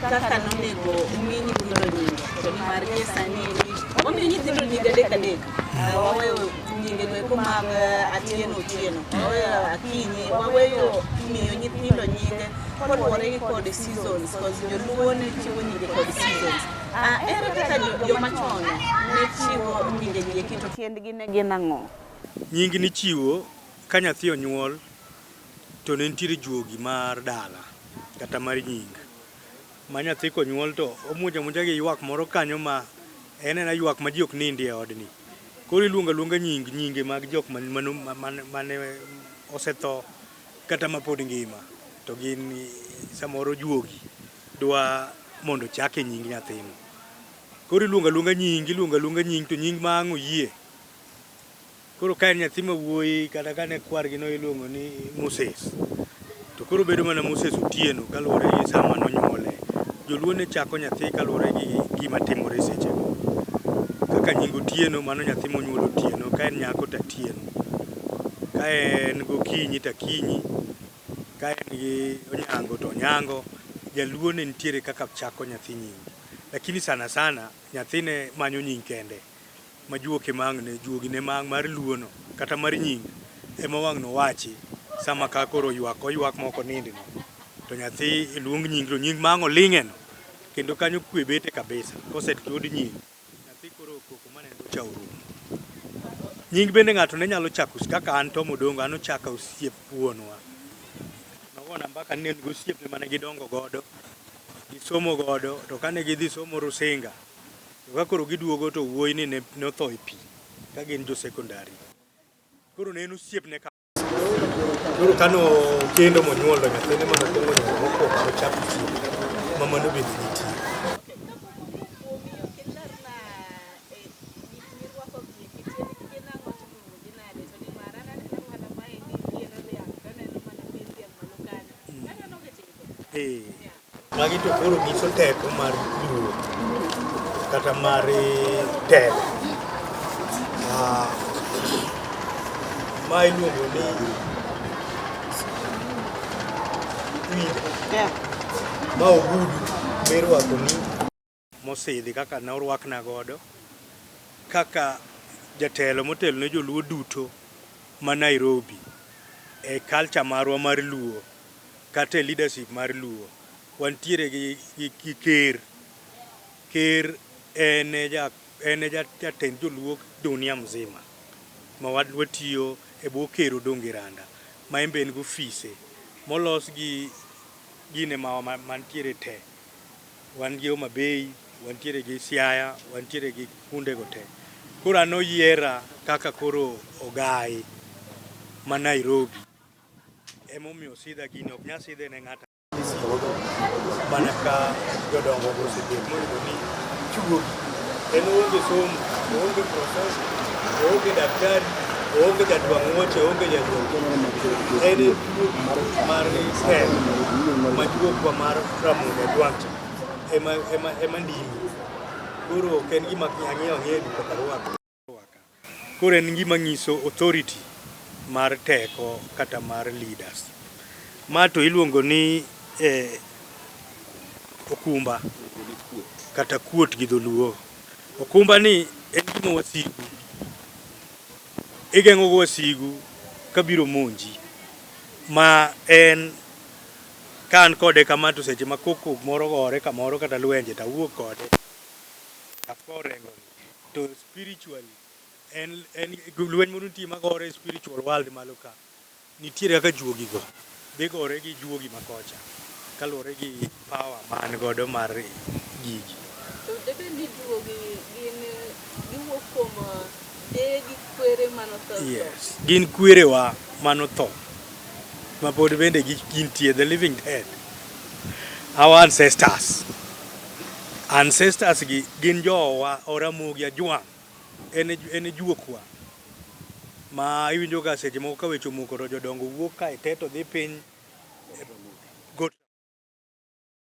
kaka nonego umii nyithindo nyinge to nimar gie sani wamiyo nyithindo nyinge adek waweyo nyinge goeko mag Atieno, waweyo Akinyi, waweyo miyo nyithindo nyinge koluwore gi kod seasons, cause joluo ne chiwo nyinge kod seasons. Ere kaka jomachon ne chiwo nyinge gi kito tiendgi ne gin ang'o? Nying ni chiwo ka nyathi onyuol to ne nitiere juogi mar dala kata mar nying. Ma nyathi konyuol to omuoja gi ywak moro kanyo ma en ywak ma ji ok nindi e odni. Koro iluonga nyinge mag jok mane osetho kata ma pod ngima. To gin samoro juogi dwa mondo chake nying nyathino. Koro iluonga nying to nying ma ang' oyie. Koro ka en nyathi ma wuoyi kata ka ne kwargi no iluongo ni Moses. To koro bedo mana Moses Otieno kaluwore gi sama nonyuole. Joluo ne chako nyathi kaluwore gi gima timore sechego. Kaka nying Otieno mano nyathi monyuol Otieno, ka en nyako to Atieno. Ka en gokinyi to Akinyi, ka en gi onyango to Onyango. Jaluo ne nitiere kaka chako nyathi nying. Lakini sana nyathi ne manyo nying kende. Ma juogi ne mang' mar luono kata mar nying ema wang' no wachi sama ka koro oywak moko nindi no. To nyathi iluong nying mang' oling'eno kendo kanyo kwe bete kabisa kosetud nying. Nyathi koro koko maneno cha orumo. Nying bende ng'ato ne nyalo chako kaka an Tom Odongo an ochaka osiep wuonwa. Nowona mbaka ne go osiep mane gidongo godo, gisomo godo, to kane gidhi somo Rusinga to koro giduogo to wuoyi ni ne otho e pi ka gin jo sekondari. Koro ne en osiep ne ka. Koro kano kendo monyuol to nyathine mano kongo nyuol mokwongo nochako osiep mama no bende nitie. Magi to koro nyiso teko mar luo kata mar telo. Ma iluongo ni ma ogudu mirwako ni mosidhi kaka ne orwakna godo kaka jatelo motelo ne joluo duto ma Nairobi e culture marwa mar luo kata leadership mar luo. Wantiere gi ker en jatend joluo dunia mzima ma watiyo e bwo ker Odongo Randa ma en be en gofise molos gi gine mantiere te. Wan gi Homa Bay, wantiere gi Siaya, wantiere gi kunde go te. Koro an oyiera kaka koro ogai ma Nairobi emomiyo sidha gini ok nya sidhe ne ng'ata mana ka jodongo osebet moyudo ni chuogi en onge somo, onge profesa, onge daktari, onge jatwang' wuoche, onge jajuok. En juok mar telo ma juokwa mar Ramogi Dwacha ema ndimi. Koro ok en gima ang'eyo duka karwaka. Koro en gima nyiso authority mar teko kata mar leaders. Ma to iluongo ni okumba kata kuot gi dholuo. Okumba ni en gima wasigu. Igeng'o go wasigu kabiro monji. Ma en kan kode kama to seche ma koko moro gore kamoro kata lwenje ta wuok kode. Akorengo to spiritually en lweny moro nitie magore spiritual world malo ka. Nitiere kaka juogi go dhi gore gi juogi makocha kaluwore gi power man godo mar gigi. To debe ni juogi giwuok kuom gi kwere manotho. Yes, gin kwerewa manotho ma pod bende gintie, the living dead. Our ancestors gi gin jowa Oramogi Ajwang'. En juokwa ma iwinjo ga seche moko ka weche omoko to jodongo wuok ka iteto dhi piny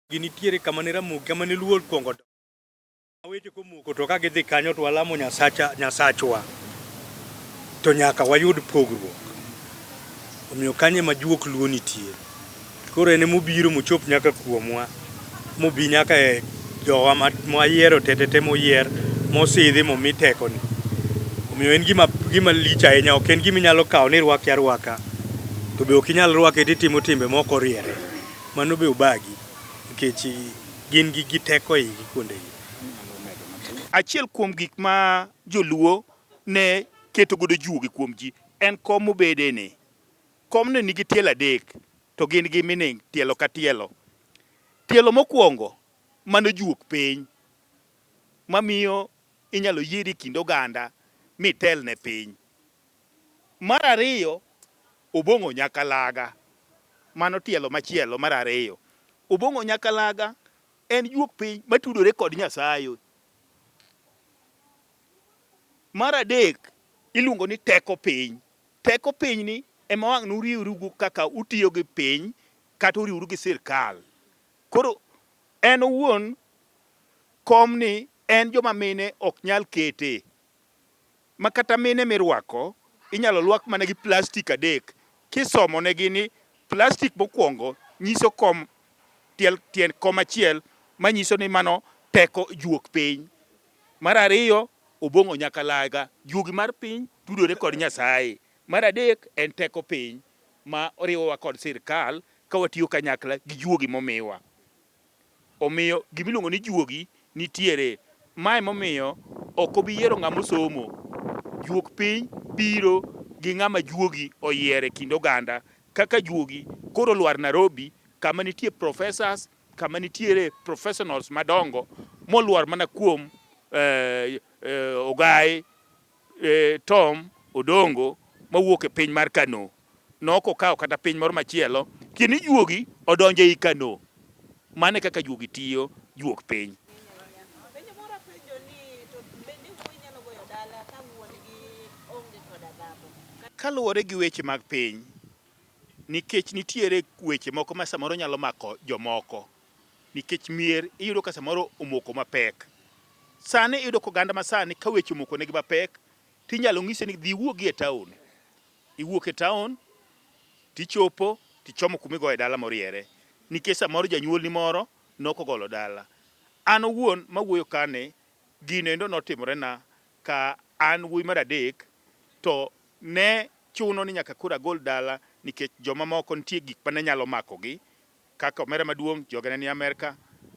ginitiere kama ne Ramogi kama ne luo kuongo weche komoko to ka gidhi kanyo to walamo Nyasachwa to nyaka wayud pogruok. Omiyo kanye ma juok luo nitie. Koro en mobiro mochop nyaka kuomwa mobi nyaka e jowa mwayiero tetete moyier mosidhi momi tekoni. Omiyo en gima lich ahinya, ok en gima inyalo kawo ni rwaki arwaka to be ok inyal rwake titimo timbe moko riere. Mano be obagi nikech gin gi teko igi kuondegi. Achiel kuom gik ma joluo ne keto godo juogi kuom ji en kom mobede ni. Kom ne nigi tielo adek to gin gi meaning tielo ka tielo. Tielo mokwongo mano juok piny mamiyo inyalo yieri kind oganda mitel ne piny. Mar ariyo, obong'o nyakalaga, mano tielo machielo mar ariyo. Obong'o nyakalaga en juok piny matudore kod Nyasaye. Mar adek iluongo ni teko piny. Teko piny ni ema wang' nuriwrugo kaka utiyo gi piny kata uriwru gi sirkal. Koro en owuon kom ni en joma mine ok nyal kete. Makata mine mirwako inyalo lwak mana gi plastik adek. Kisomo negi ni plastik mokwongo nyiso kom tien kom achiel manyiso ni mano teko juok piny. Mar ariyo, obong'o nyakalaga, juogi mar piny tudore kod Nyasaye. Mar adek en teko piny ma oriwowa kod sirkal ka watiyo kanyakla gi juogi momiwa. Omiyo gimiluongo ni juogi nitiere. Mae momiyo ok obi yiero ng'ama somo. Juok piny biro gi ng'ama juogi oyiere kind oganda. Kaka juogi koro lwar Nairobi kama nitie professors, kama nitiere professionals madongo molwar mana kuom Ogai Tom Odongo mawuok e piny mar Kano. Noko kawo kata piny moro machielo kini juogi odonje i Kano. Mane kaka juogi tiyo, juok piny. Kaluwore gi weche mag piny, nikech nitiere weche moko ma samoro nyalo mako jomoko. Nikech mier iyudo ka samoro omoko mapek. Sani iyudo ka oganda masani ka weche omoko negi mapek, tinyalo ng'ise ni dhi wuogi e taon. Iwuok e taon, tichopo, tichomo kumigoye dala moriere. Nikech samoro janyuol ni moro nokogolo dala. An owuon mawuoyo kane, ginendo notimore na ka an wuoyi mar adek, to ne chuno ni nyaka kura gol dala nikech joma moko nitie gik mane nyalo makogi. Kaka omera maduong' jogene ni Amerika.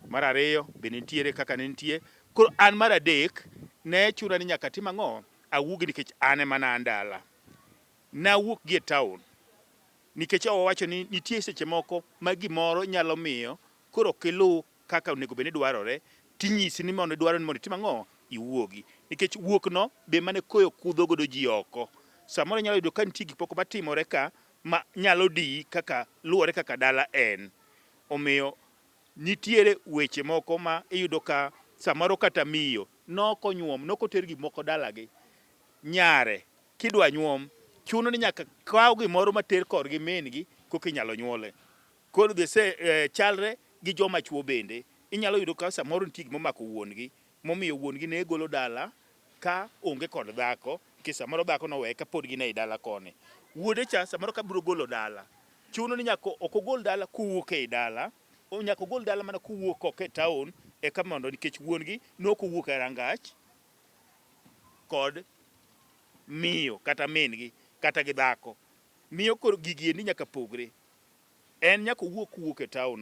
Mar ariyo bende nitiere kaka ne nitie. Koro an mar adek ne chuna ni nyaka tim ang'o, awuogi nikech an ema an dala. Nawuok gi e taon nikech owacho ni nitie seche moko ma gimoro nyalo miyo koro kilu kaka onego bende dwarore, tinyisi ni mondo dwaro ni mondo itim ang'o, iwuogi. Nikech wuok no be mane koyo kudho godo ji oko. Samoro nyalo yudo ka nitie gik moko matimore ka ma nyalo diyi kaka luwore kaka dala en. Omiyo nitiere weche moko ma iyudo ka samoro kata miyo nokonyuom, nokoter gik moko dalagi. Nyare kidwa nyuom, chuno ni nyaka kaw gimoro mater korgi min gi koka inyalo nyuole. Koro chalre gi joma chwo bende. Inyalo yudo ka samoro nitie gima omako wuon-gi, momiyo wuon-gi ne golo dala ka onge kod dhako, nikech samoro dhako noweye ka pod gin ei dala koni. Wuode cha samoro ka biro golo dala, chuno ni nyaka ok ogol dala kowuok ei dala, nyaka ogol dala mana kowuok oko e taon, eka mondo nikech wuon-gi nokowuok e rangach kod miyo kata min-gi kata gi dhako. Miyo koro gigi endi nyaka pogre. En nyaka owuok e taon.